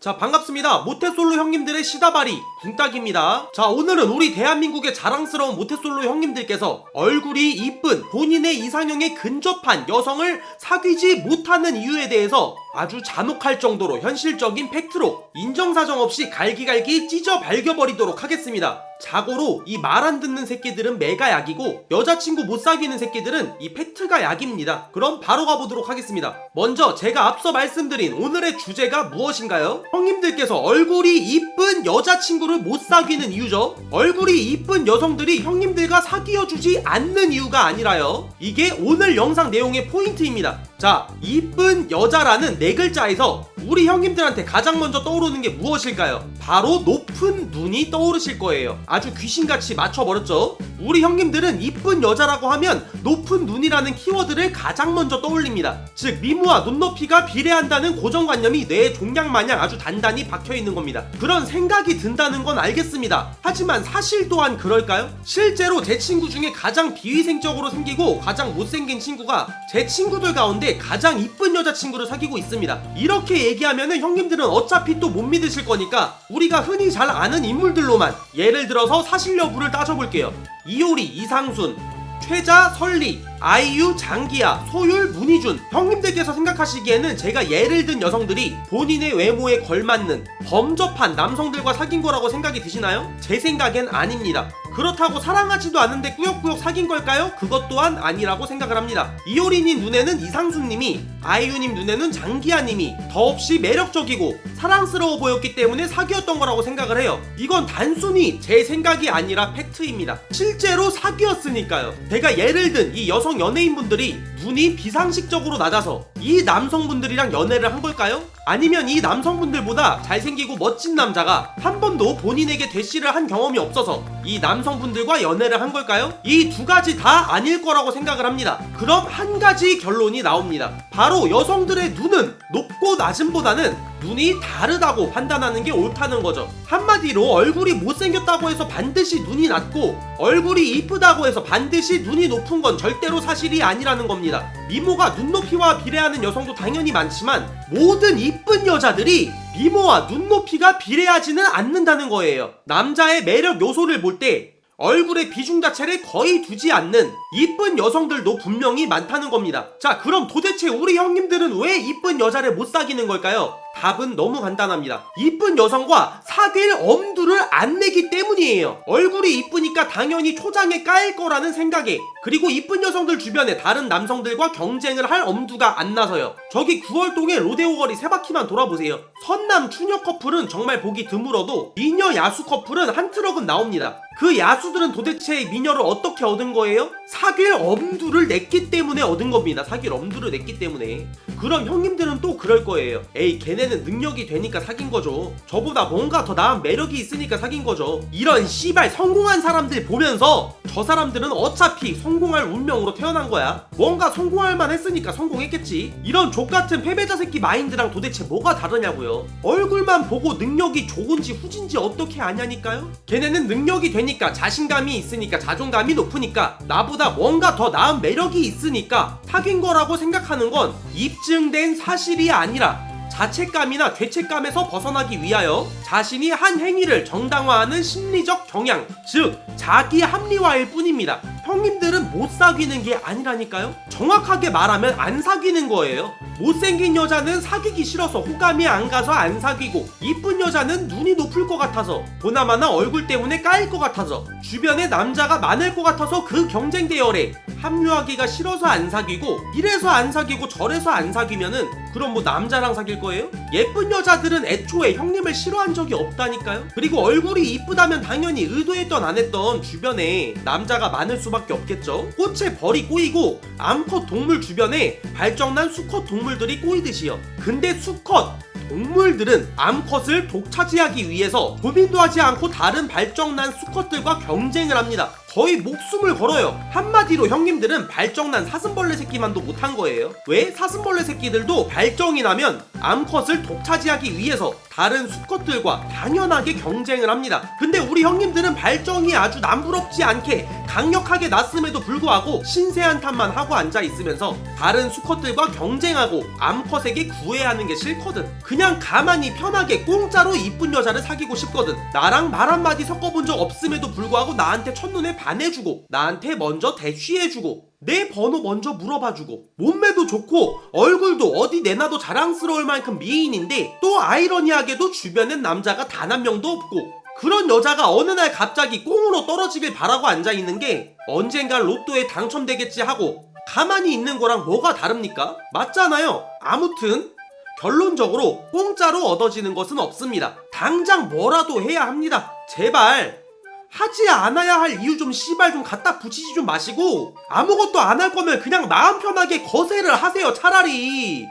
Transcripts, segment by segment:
자, 반갑습니다. 모태솔로 형님들의 시다바리 붕딱입니다. 자, 오늘은 우리 대한민국의 자랑스러운 모태솔로 형님들께서 얼굴이 이쁜 본인의 이상형에 근접한 여성을 사귀지 못하는 이유에 대해서 아주 잔혹할 정도로 현실적인 팩트로 인정사정 없이 갈기갈기 찢어 발겨버리도록 하겠습니다. 자고로 이 말 안 듣는 새끼들은 매가 약이고 여자친구 못 사귀는 새끼들은 이 팩트가 약입니다. 그럼 바로 가보도록 하겠습니다. 먼저 제가 앞서 말씀드린 오늘의 주제가 무엇인가요? 형님들께서 얼굴이 이쁜 여자친구를 못 사귀는 이유죠. 얼굴이 이쁜 여성들이 형님들과 사귀어주지 않는 이유가 아니라요. 이게 오늘 영상 내용의 포인트입니다. 자, 이쁜 여자라는 네 글자에서 우리 형님들한테 가장 먼저 떠오르는 게 무엇일까요? 바로 높은 눈이 떠오르실 거예요. 아주 귀신같이 맞춰버렸죠? 우리 형님들은 이쁜 여자라고 하면 높은 눈이라는 키워드를 가장 먼저 떠올립니다. 즉 미모와 눈높이가 비례한다는 고정관념이 뇌에 종양마냥 아주 단단히 박혀있는 겁니다. 그런 생각이 든다는 건 알겠습니다. 하지만 사실 또한 그럴까요? 실제로 제 친구 중에 가장 비위생적으로 생기고 가장 못생긴 친구가 제 친구들 가운데 가장 이쁜 여자친구를 사귀고 있습니다. 이렇게 얘기하면은 형님들은 어차피 또 못 믿으실 거니까 우리가 흔히 잘 아는 인물들로만 예를 들어서 사실 여부를 따져볼게요. 이효리, 이상순, 최자, 설리, 아이유, 장기야, 소율, 문희준. 형님들께서 생각하시기에는 제가 예를 든 여성들이 본인의 외모에 걸맞는 범접한 남성들과 사귄 거라고 생각이 드시나요? 제 생각엔 아닙니다. 그렇다고 사랑하지도 않는데 꾸역꾸역 사귄 걸까요? 그것 또한 아니라고 생각을 합니다. 이효리님 눈에는 이상순님이, 아이유님 눈에는 장기야님이 더없이 매력적이고 사랑스러워 보였기 때문에 사귀었던 거라고 생각을 해요. 이건 단순히 제 생각이 아니라 팩트입니다. 실제로 사귀었으니까요. 제가 예를 든 이 여성 연예인분들이 눈이 비상식적으로 낮아서 이 남성분들이랑 연애를 한 걸까요? 아니면 이 남성분들보다 잘생기고 멋진 남자가 한 번도 본인에게 대시를 한 경험이 없어서 이 남성분들과 연애를 한 걸까요? 이 두 가지 다 아닐 거라고 생각을 합니다. 그럼 한 가지 결론이 나옵니다. 바로 여성들의 눈은 높고 낮음보다는 눈이 다르다고 판단하는 게 옳다는 거죠. 한마디로 얼굴이 못생겼다고 해서 반드시 눈이 낮고 얼굴이 이쁘다고 해서 반드시 눈이 높은 건 절대로 사실이 아니라는 겁니다. 미모가 눈높이와 비례하는 여성도 당연히 많지만 모든 이쁜 여자들이 미모와 눈높이가 비례하지는 않는다는 거예요. 남자의 매력 요소를 볼 때 얼굴의 비중 자체를 거의 두지 않는 이쁜 여성들도 분명히 많다는 겁니다. 자, 그럼 도대체 우리 형님들은 왜 이쁜 여자를 못 사귀는 걸까요? 답은 너무 간단합니다. 이쁜 여성과 사귈 엄두를 안 내기 때문이에요. 얼굴이 이쁘니까 당연히 초장에 까일 거라는 생각에, 그리고 이쁜 여성들 주변에 다른 남성들과 경쟁을 할 엄두가 안 나서요. 저기 9월동의 로데오 거리 세 바퀴만 돌아보세요. 선남 추녀 커플은 정말 보기 드물어도 미녀 야수 커플은 한 트럭은 나옵니다. 그 야수들은 도대체 미녀를 어떻게 얻은 거예요? 사귈 엄두를 냈기 때문에 얻은 겁니다. 사귈 엄두를 냈기 때문에. 그럼 형님들은 또 그럴 거예요. 에이, 걔네는 능력이 되니까 사귄 거죠. 저보다 뭔가 더 나은 매력이 있으니까 사귄 거죠. 이런 씨발 성공한 사람들 보면서 저 사람들은 어차피 성공할 운명으로 태어난 거야. 뭔가 성공할 만 했으니까 성공했겠지. 이런 족같은 패배자 새끼 마인드랑 도대체 뭐가 다르냐고요. 얼굴만 보고 능력이 좋은지 후진지 어떻게 아냐니까요. 걔네는 능력이 되니까, 자신감이 있으니까, 자존감이 높으니까, 나보다 뭔가 더 나은 매력이 있으니까 사귄 거라고 생각하는 건 입증된 사실이 아니라 자책감이나 죄책감에서 벗어나기 위하여 자신이 한 행위를 정당화하는 심리적 경향, 즉 자기 합리화일 뿐입니다. 형님들은 못 사귀는 게 아니라니까요. 정확하게 말하면 안 사귀는 거예요. 못생긴 여자는 사귀기 싫어서 호감이 안 가서 안 사귀고, 이쁜 여자는 눈이 높을 것 같아서, 보나마나 얼굴 때문에 까일 것 같아서, 주변에 남자가 많을 것 같아서 그 경쟁 대열에 합류하기가 싫어서 안 사귀고, 이래서 안 사귀고 저래서 안 사귀면은 그럼 뭐 남자랑 사귈 거예요? 예쁜 여자들은 애초에 형님을 싫어한 적이 없다니까요. 그리고 얼굴이 이쁘다면 당연히 의도했던 안 했던 주변에 남자가 많을 수밖에 없겠죠. 꽃에 벌이 꼬이고 암컷 동물 주변에 발정난 수컷 동물들이 꼬이듯이요. 근데 수컷 동물들은 암컷을 독차지하기 위해서 고민도 하지 않고 다른 발정난 수컷들과 경쟁을 합니다. 거의 목숨을 걸어요. 한마디로 형님들은 발정난 사슴벌레 새끼만도 못한 거예요. 왜? 사슴벌레 새끼들도 발정이 나면 암컷을 독차지하기 위해서 다른 수컷들과 당연하게 경쟁을 합니다. 근데 우리 형님들은 발정이 아주 남부럽지 않게 강력하게 났음에도 불구하고 신세 한탄만 하고 앉아 있으면서 다른 수컷들과 경쟁하고 암컷에게 구애하는 게 싫거든. 그냥 가만히 편하게 공짜로 이쁜 여자를 사귀고 싶거든. 나랑 말 한마디 섞어본 적 없음에도 불구하고 나한테 첫눈에 반해주고 나한테 먼저 대쉬해주고 내 번호 먼저 물어봐주고 몸매도 좋고 얼굴도 어디 내놔도 자랑스러울 만큼 미인인데 또 아이러니하게도 주변엔 남자가 단 한 명도 없고 그런 여자가 어느 날 갑자기 꽁으로 떨어지길 바라고 앉아있는 게 언젠간 로또에 당첨되겠지 하고 가만히 있는 거랑 뭐가 다릅니까? 맞잖아요. 아무튼 결론적으로 공짜로 얻어지는 것은 없습니다. 당장 뭐라도 해야 합니다. 제발 하지 않아야 할 이유 좀 씨발 좀 갖다 붙이지 좀 마시고 아무것도 안 할 거면 그냥 마음 편하게 거세를 하세요. 차라리.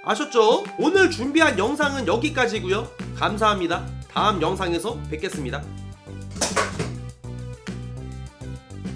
아셨죠? 오늘 준비한 영상은 여기까지고요. 감사합니다. 다음 영상에서 뵙겠습니다.